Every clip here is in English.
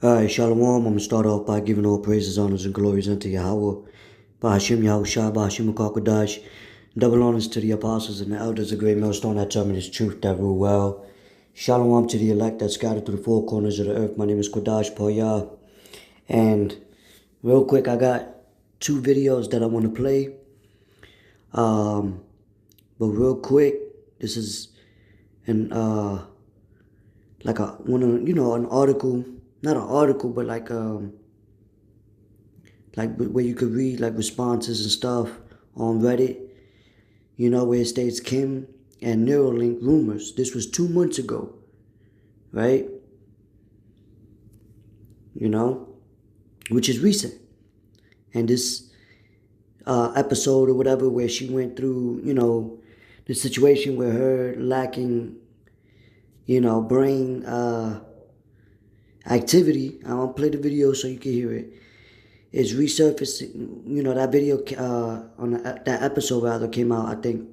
Alright, Shalom. I'm going to start off by giving all praises, honors, and glories unto Yahweh. Bahashim Yahushua, Bahashim Kakadash. Double honors to the apostles and the elders, a great millstone that tell me this truth that rule well. Shalom to the elect that scattered through the four corners of the earth. My name is Kodash Poyah. And real quick, I got two videos that I want to play. But real quick, this is an an article, not an article, but like where you could read like responses and stuff on Reddit, where it states Kim and Neuralink rumors. This was 2 months ago, right? Which is recent. And this episode or whatever where she went through, the situation where her lacking, brain activity. I want to play the video so you can hear it. It's resurfacing. That video that episode rather came out, I think,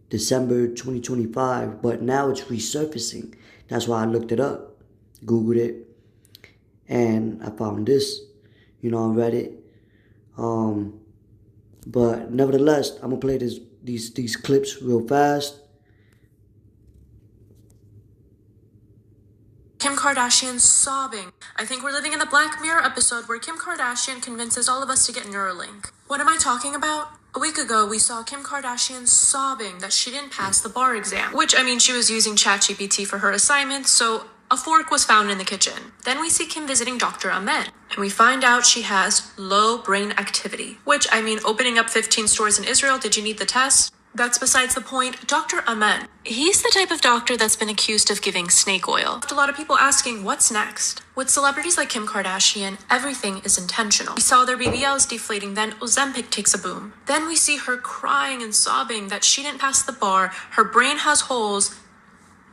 December 2025, but now it's resurfacing. That's why I looked it up, Googled it, and I found this, on Reddit. But nevertheless, I'm gonna play these clips real fast. Kim Kardashian sobbing. I think we're living in the Black Mirror episode where Kim Kardashian convinces all of us to get Neuralink. What am I talking about? A week ago, we saw Kim Kardashian sobbing that she didn't pass the bar exam. Which, she was using ChatGPT for her assignment, so a fork was found in the kitchen. Then we see Kim visiting Dr. Ahmed, and we find out she has low brain activity. Which, opening up 15 stores in Israel, did you need the test? That's besides the point. Dr. Ahmed, he's the type of doctor that's been accused of giving snake oil. A lot of people asking, what's next? With celebrities like Kim Kardashian, everything is intentional. We saw their BBLs deflating, then Ozempic takes a boom. Then we see her crying and sobbing that she didn't pass the bar, her brain has holes.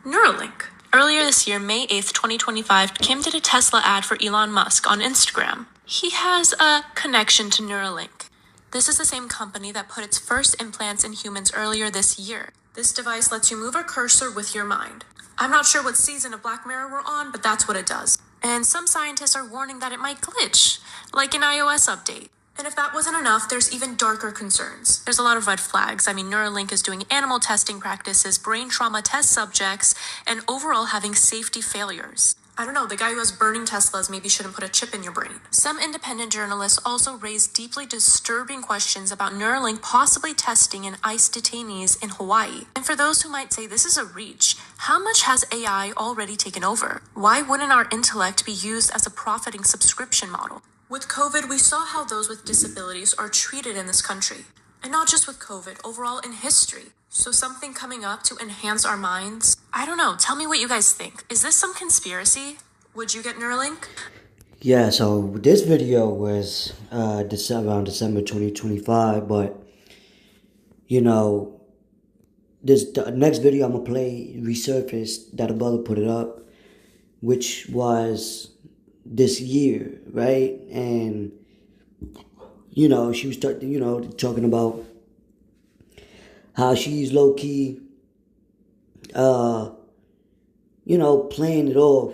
Neuralink. Earlier this year, May 8th, 2025, Kim did a Tesla ad for Elon Musk on Instagram. He has a connection to Neuralink. This is the same company that put its first implants in humans earlier this year. This device lets you move a cursor with your mind. I'm not sure what season of Black Mirror we're on, but that's what it does. And some scientists are warning that it might glitch, like an iOS update. And if that wasn't enough, there's even darker concerns. There's a lot of red flags. Neuralink is doing animal testing practices, brain trauma test subjects, and overall having safety failures. I don't know, the guy who has burning Teslas maybe shouldn't put a chip in your brain. Some independent journalists also raised deeply disturbing questions about Neuralink possibly testing in ICE detainees in Hawaii. And for those who might say this is a reach, how much has AI already taken over? Why wouldn't our intellect be used as a profiting subscription model? With COVID, we saw how those with disabilities are treated in this country. And not just with COVID, overall in history. So something coming up to enhance our minds? I don't know. Tell me what you guys think. Is this some conspiracy? Would you get Neuralink? Yeah, so this video was around December 2025, but, the next video I'm going to play resurfaced that a brother put it up, which was this year, right? And, she was talking about how she's low-key, playing it off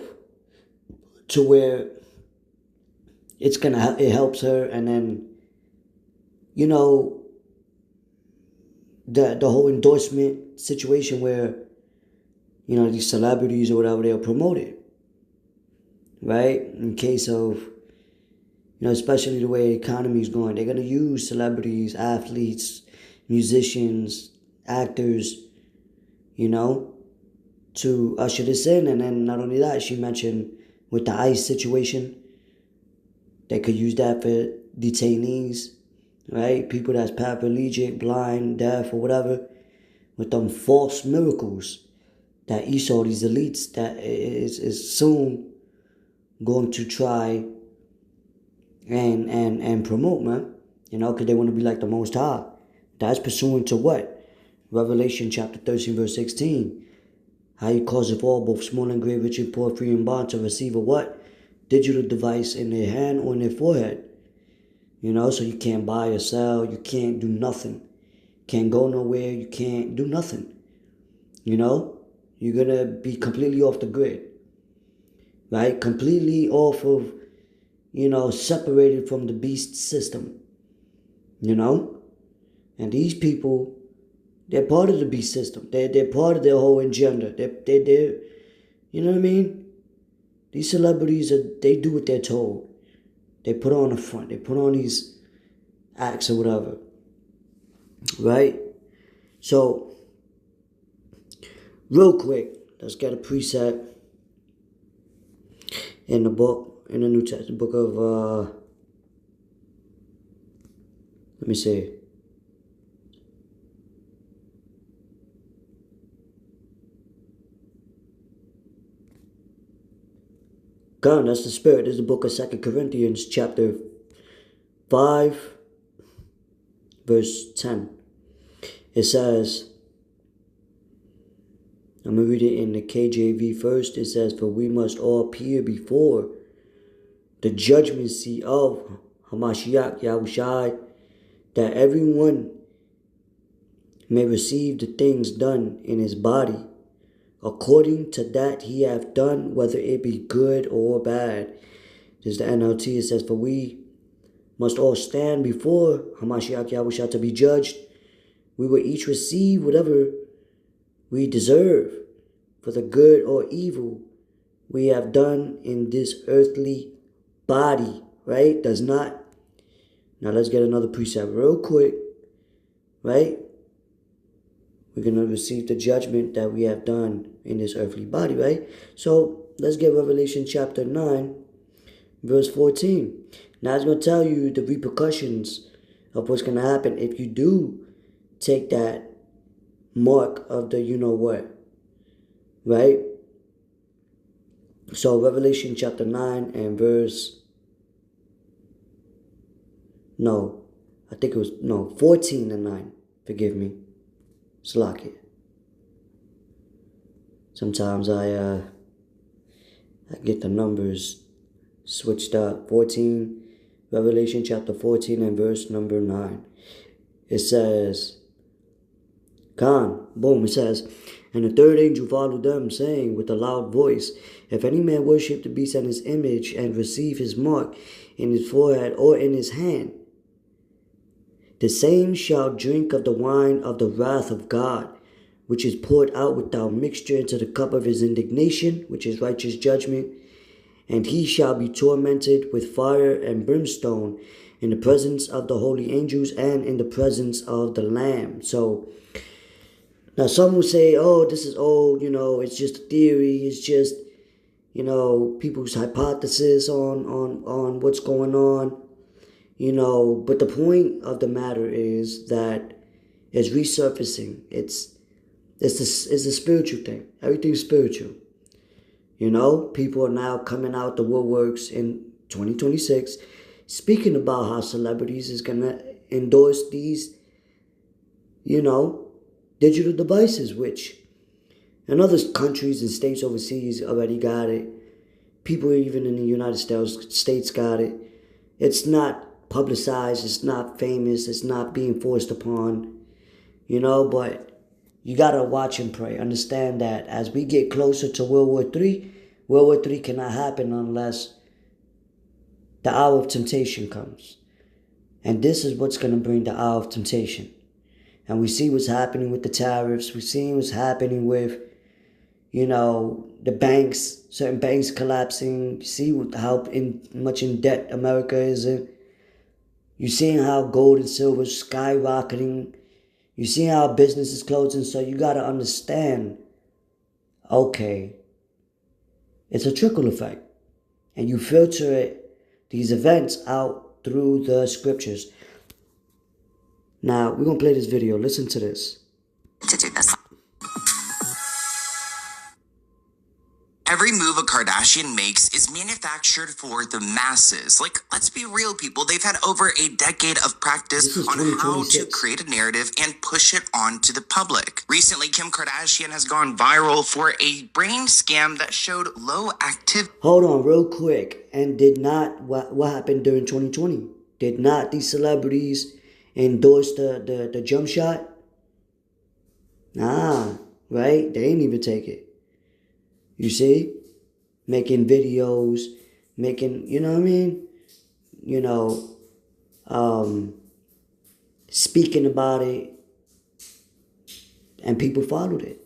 to where it helps her. And then, the whole endorsement situation where, these celebrities or whatever, they'll promote it, right? In case of, especially the way the economy is going, they're going to use celebrities, athletes, musicians, actors, to usher this in. And then not only that, she mentioned with the ICE situation, they could use that for detainees, right? People that's paraplegic, blind, deaf, or whatever, with them false miracles that Esau, these elites, that is soon going to try and promote, man. Because they want to be like the Most High. That's pursuant to what? Revelation chapter 13, verse 16. How he causeth all, both small and great, rich and poor, free and bond, to receive a what? Digital device in their hand or in their forehead. So you can't buy or sell. You can't do nothing. Can't go nowhere. You can't do nothing. You're going to be completely off the grid. right? Completely off of, separated from the beast system, And these people, they're part of the beast system. They're part of their whole agenda. They're you know what I mean? These celebrities, they do what they're told. They put on a front. They put on these acts or whatever, right? So, real quick, let's get a precept in the book, in the New Testament, book of, let me see. God, that's the Spirit. This is the book of 2 Corinthians, chapter 5, verse 10. It says, I'm going to read it in the KJV first. It says, for we must all appear before the judgment seat of Hamashiach Yahushai, that everyone may receive the things done in his body, according to that he hath done, whether it be good or bad. This is the NLT. It says, for we must all stand before Hamashiach Yahushua to be judged. We will each receive whatever we deserve for the good or evil we have done in this earthly body, right? Does not. Now let's get another precept real quick, right? We're going to receive the judgment that we have done in this earthly body, right? So let's get Revelation chapter 9, verse 14. Now it's going to tell you the repercussions of what's going to happen if you do take that mark of the you-know-what, right? So Revelation chapter 9 and verse, 14 and 9. Forgive me. Slack it. Sometimes I get the numbers switched up. 14, Revelation chapter 14 and verse number 9. It says, boom, it says, and the third angel followed them, saying with a loud voice, if any man worship the beast and his image, and receive his mark in his forehead or in his hand, the same shall drink of the wine of the wrath of God, which is poured out without mixture into the cup of his indignation, which is righteous judgment. And he shall be tormented with fire and brimstone in the presence of the holy angels and in the presence of the Lamb. So, now some will say, oh, this is old, it's just a theory, it's just, people's hypothesis on what's going on, but the point of the matter is that it's resurfacing. It's a spiritual thing. Everything's spiritual. People are now coming out the woodworks in 2026, speaking about how celebrities is going to endorse these, digital devices, which in other countries and states overseas already got it. People even in the United States got it. It's not publicized. It's not famous. It's not being forced upon, but you got to watch and pray. Understand that as we get closer to World War III cannot happen unless the hour of temptation comes. And this is what's going to bring the hour of temptation. And we see what's happening with the tariffs. We see what's happening with, the banks, certain banks collapsing. You see how much in debt America is in. You're seeing how gold and silver is skyrocketing. You're seeing how business is closing. So you got to understand, okay, it's a trickle effect. And you filter these events out through the scriptures. Now, we're going to play this video. Listen to this. To do this. Every move a Kardashian makes is manufactured for the masses. Like, let's be real, people. They've had over a decade of practice on how to create a narrative and push it onto the public. Recently, Kim Kardashian has gone viral for a brain scam that showed low activity. Hold on real quick. And what happened during 2020? Did not these celebrities endorse the jump shot? Nah, right? They ain't even take it. You see? making videos, making, you know what I mean? You know, speaking about it, and people followed it.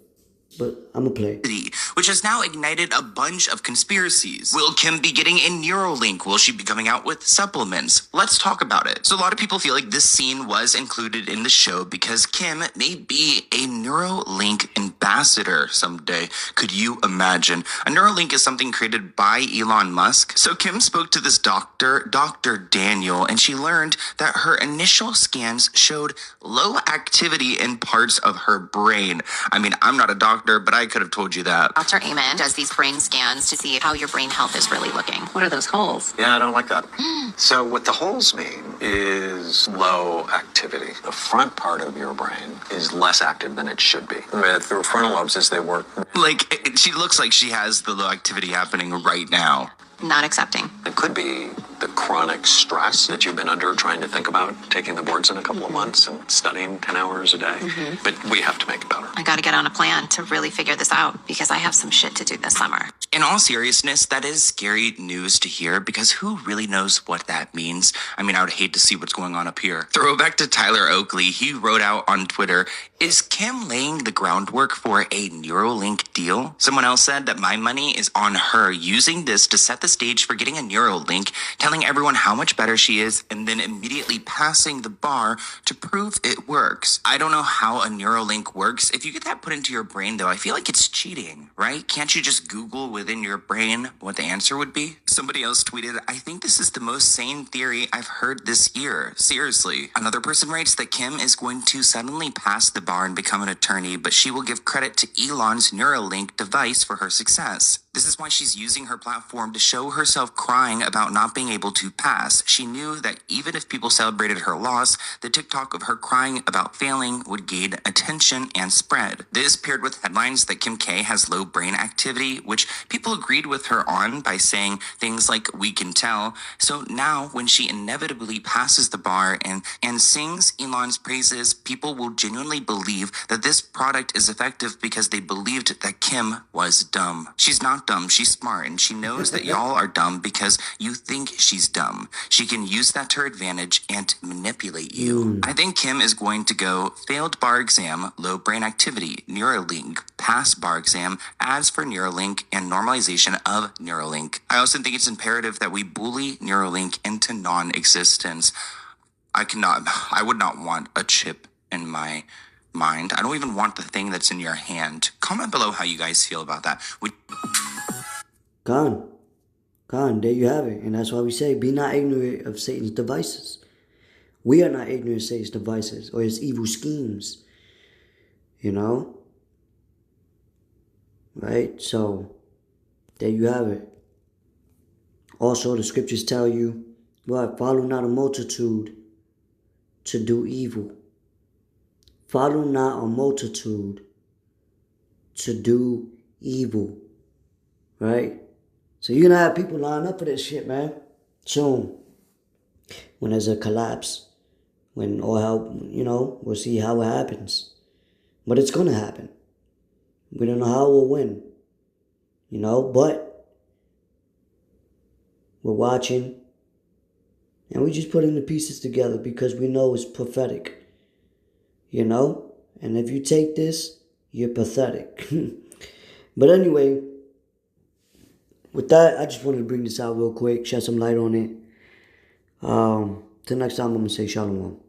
But I'm gonna play. Which has now ignited a bunch of conspiracies. Will Kim be getting a Neuralink? Will she be coming out with supplements? Let's talk about it. So a lot of people feel like this scene was included in the show because Kim may be a Neuralink ambassador someday. Could you imagine? A Neuralink is something created by Elon Musk. So Kim spoke to this doctor, Dr. Daniel, and she learned that her initial scans showed low activity in parts of her brain. I mean, I'm not a doctor, but I could have told you that. Dr. Amen does these brain scans to see how your brain health is really looking. What are those holes? Yeah, I don't like that. So what the holes mean is low activity. The front part of your brain is less active than it should be. The frontal lobes, as they work. Like, she looks like she has the low activity happening right now. Not accepting. It could be the chronic stress that you've been under trying to think about taking the boards in a couple of months and studying 10 hours a day. But we have to make it better. I got to get on a plan to really figure this out because I have some shit to do this summer. In all seriousness, that is scary news to hear because who really knows what that means? I mean, I would hate to see what's going on up here. Throwback to Tyler Oakley, he wrote out on Twitter, "Is Kim laying the groundwork for a Neuralink deal?" Someone else said that my money is on her using this to set the stage for getting a Neuralink, telling everyone how much better she is, and then immediately passing the bar to prove it works. I don't know how a Neuralink works. If you get that put into your brain, though, I feel like it's cheating, right? Can't you just Google within your brain what the answer would be? Somebody else tweeted, "I think this is the most sane theory I've heard this year. Seriously." Another person writes that Kim is going to suddenly pass the bar and become an attorney, but she will give credit to Elon's Neuralink device for her success. This is why she's using her platform to show herself crying about not being able to pass. She knew that even if people celebrated her loss, the TikTok of her crying about failing would gain attention and spread. This paired with headlines that Kim K has low brain activity, which people agreed with her on by saying things like, "We can tell." So now when she inevitably passes the bar and sings Elon's praises, people will genuinely believe that this product is effective because they believed that Kim was dumb. She's not dumb, she's smart, and she knows that y'all are dumb because you think she's dumb. She can use that to her advantage and manipulate you. I think Kim is going to go failed bar exam, low brain activity, Neuralink, pass bar exam, ads for Neuralink, and normalization of Neuralink. I also think it's imperative that we bully Neuralink into non-existence. I would not want a chip in my mind. I don't even want the thing that's in your hand. Comment below how you guys feel about that. Gone, there you have it. And that's why we say, be not ignorant of Satan's devices. We are not ignorant of Satan's devices or his evil schemes. You know? Right? So, there you have it. Also, the scriptures tell you, what? Follow not a multitude to do evil. Follow not a multitude to do evil. Right? So you're going to have people line up for this shit, man. Soon. When there's a collapse. When all hell, we'll see how it happens. But it's going to happen. We don't know how or when. But we're watching. And we just putting the pieces together because we know it's prophetic. And if you take this, you're pathetic. But anyway, with that, I just wanted to bring this out real quick, shed some light on it. Till next time, I'm going to say shalom.